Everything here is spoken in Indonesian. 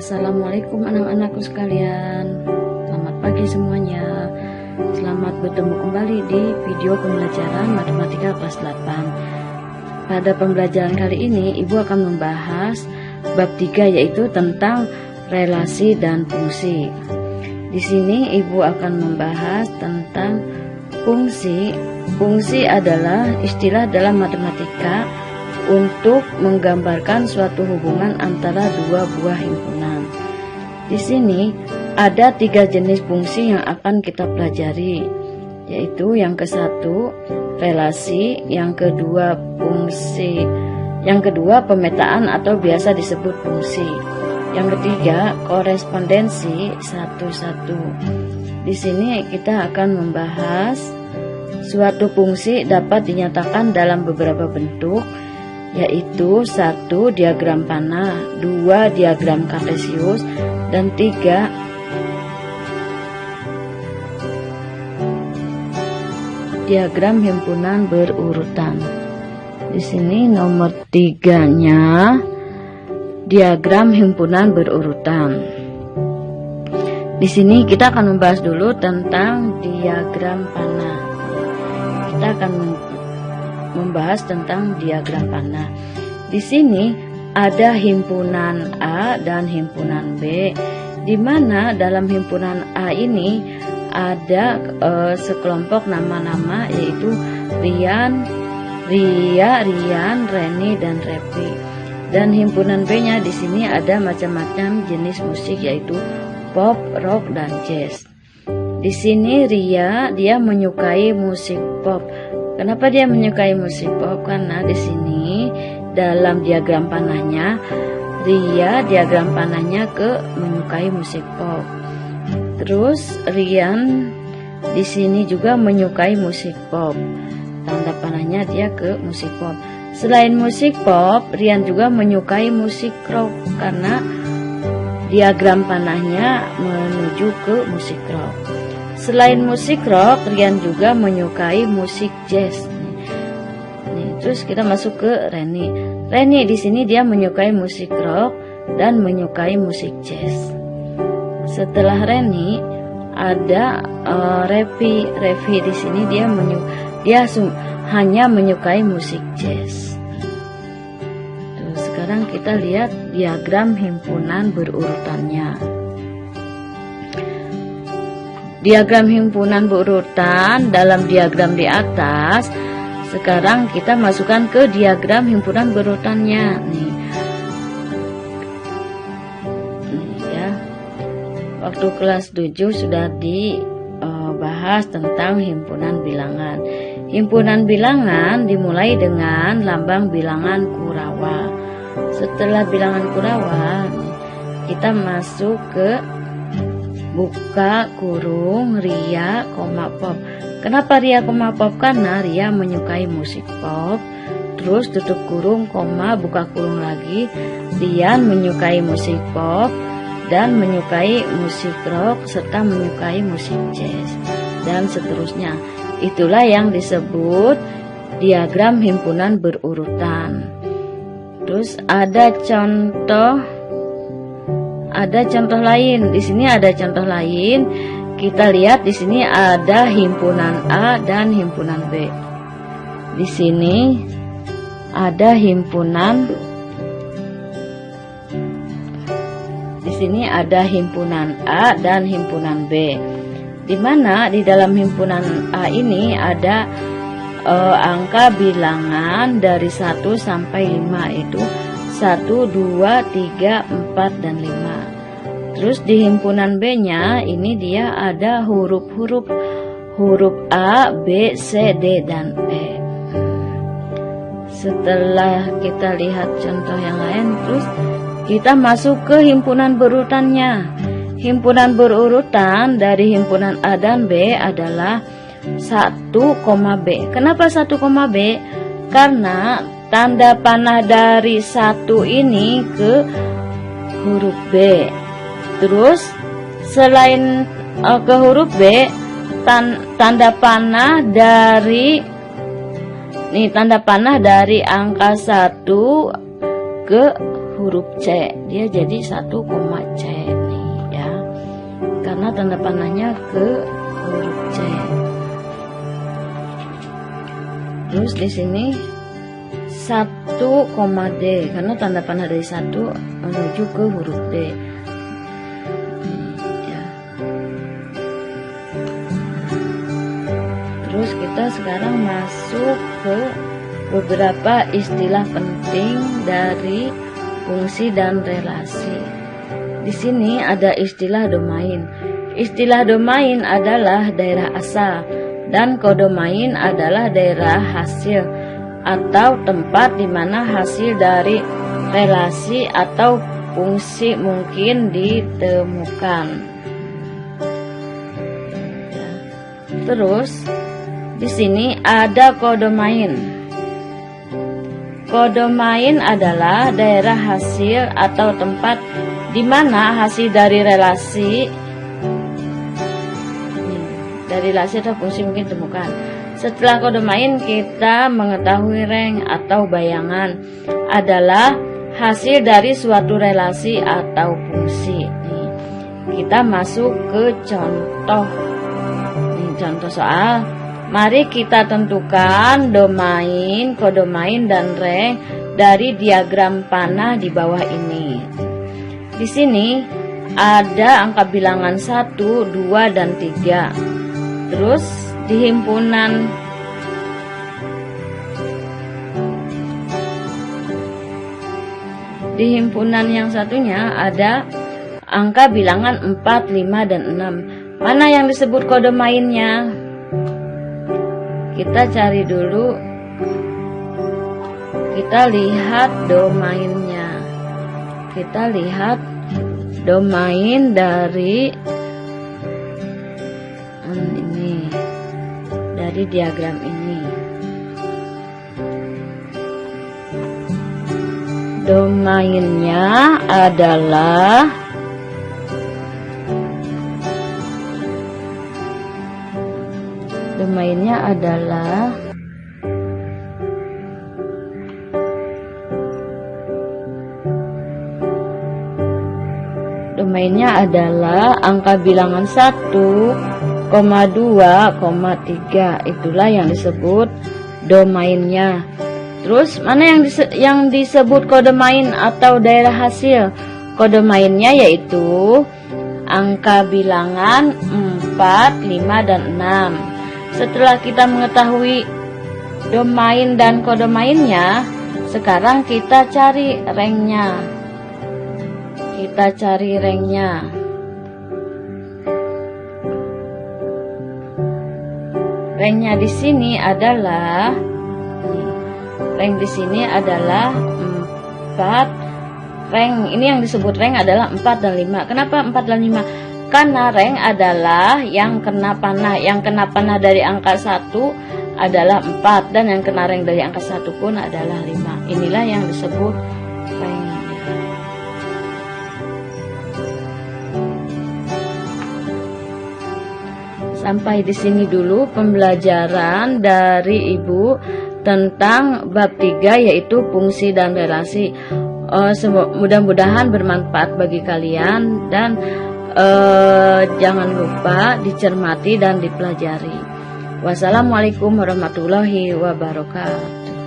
Assalamualaikum anak-anakku sekalian. Selamat pagi semuanya. Selamat bertemu kembali di video pembelajaran matematika kelas 8. Pada pembelajaran kali ini Ibu akan membahas bab 3, yaitu tentang relasi dan fungsi. Di sini Ibu akan membahas tentang fungsi. Fungsi adalah istilah dalam matematika untuk menggambarkan suatu hubungan antara dua buah himpunan. Di sini ada 3 jenis fungsi yang akan kita pelajari, yaitu yang ke-1 relasi, yang kedua fungsi, yang kedua pemetaan atau biasa disebut fungsi, yang ketiga korespondensi 1-1. Di sini kita akan membahas suatu fungsi dapat dinyatakan dalam beberapa bentuk, yaitu 1 diagram panah, 2 diagram kartesius, dan 3 diagram himpunan berurutan. Di sini nomor 3-nya diagram himpunan berurutan. Di sini kita akan membahas dulu tentang diagram panah. Kita akan membahas tentang diagram panah. Di sini ada himpunan A dan himpunan B, di mana dalam himpunan A ini ada sekelompok nama-nama, yaitu Rian, Ria, Rian, Reni, dan Revi. Dan himpunan B-nya di sini ada macam-macam jenis musik, yaitu pop, rock, dan jazz. Di sini Ria, dia menyukai musik pop. Kenapa dia menyukai musik pop? Karena di sini dalam diagram panahnya, Ria diagram panahnya ke menyukai musik pop. Terus Rian di sini juga menyukai musik pop. Tanda panahnya dia ke musik pop. Selain musik pop, Rian juga menyukai musik rock karena diagram panahnya menuju ke musik rock. Selain musik rock, Rian juga menyukai musik jazz. Terus kita masuk ke Reni. Reni di sini dia menyukai musik rock dan menyukai musik jazz. Setelah Reni ada Revi. Revi di sini dia hanya menyukai musik jazz. Terus sekarang kita lihat diagram himpunan berurutannya. Diagram himpunan berurutan dalam diagram di atas. Sekarang kita masukkan ke diagram himpunan berurutannya. Nih ya. Waktu kelas 7 sudah dibahas tentang himpunan bilangan. Himpunan bilangan dimulai dengan lambang bilangan Kurawa. Setelah bilangan Kurawa, kita masuk ke buka kurung Ria, pop. Kenapa Ria, pop? Karena Ria menyukai musik pop. Terus tutup kurung, buka kurung lagi. Rian menyukai musik pop dan menyukai musik rock serta menyukai musik jazz, dan seterusnya. Itulah yang disebut diagram himpunan berurutan. Terus ada contoh lain. Di sini ada contoh lain. Kita lihat di sini ada himpunan A dan himpunan B. Di sini ada himpunan A dan himpunan B. Di mana di dalam himpunan A ini ada angka bilangan dari 1 sampai 5, itu 1, 2, 3, 4, dan 5. Terus di himpunan B-nya ini dia ada huruf A, B, C, D, dan E. Setelah kita lihat contoh yang lain, terus kita masuk ke himpunan berurutannya. Himpunan berurutan dari himpunan A dan B adalah 1, B. Kenapa 1, B? Karena tanda panah dari 1 ini ke huruf B. Terus selain ke huruf B, tanda panah dari angka 1 ke huruf C, dia jadi 1, C nih ya, karena tanda panahnya ke huruf C. Terus di sini 1, D, karena tanda panah dari 1 menuju ke huruf D. Ya. Terus kita sekarang masuk ke beberapa istilah penting dari fungsi dan relasi. Di sini ada istilah domain. Istilah domain adalah daerah asal dan kodomain adalah daerah hasil atau tempat di mana hasil dari relasi atau fungsi mungkin ditemukan. Ya. Terus di sini ada kodomain. Kodomain adalah daerah hasil atau tempat di mana hasil dari relasi atau fungsi mungkin ditemukan. Setelah kodomain kita mengetahui reng atau bayangan adalah hasil dari suatu relasi atau fungsi. Nih, kita masuk ke contoh. Nih, contoh soal. Mari kita tentukan domain, kodomain, dan reng dari diagram panah di bawah ini. Di sini ada angka bilangan 1, 2, dan 3. Terus di himpunan yang satunya ada angka bilangan 4, 5, dan 6. Mana yang disebut kodomainnya? Kita cari dulu, kita lihat domainnya. Kita lihat domain dari ini, dari diagram ini. Domainnya adalah angka bilangan 1, 2, 3. Itulah yang disebut domainnya. Terus mana yang disebut kodomain atau daerah hasil? Kodomainnya yaitu angka bilangan 4, 5, dan 6. Setelah kita mengetahui domain dan kodomainnya, sekarang kita cari rengnya. Rengnya di sini adalah reng di sini adalah 4. Reng ini yang disebut reng adalah 4 dan 5. Kenapa 4 dan 5? Karena reng adalah yang kena panah. Yang kena panah dari angka 1 adalah 4, dan yang kena reng dari angka 1 pun adalah 5. Inilah yang disebut reng. Sampai di sini dulu pembelajaran dari Ibu tentang bab 3, yaitu fungsi dan relasi. Mudah-mudahan bermanfaat bagi kalian, dan jangan lupa dicermati dan dipelajari. Wassalamualaikum warahmatullahi wabarakatuh.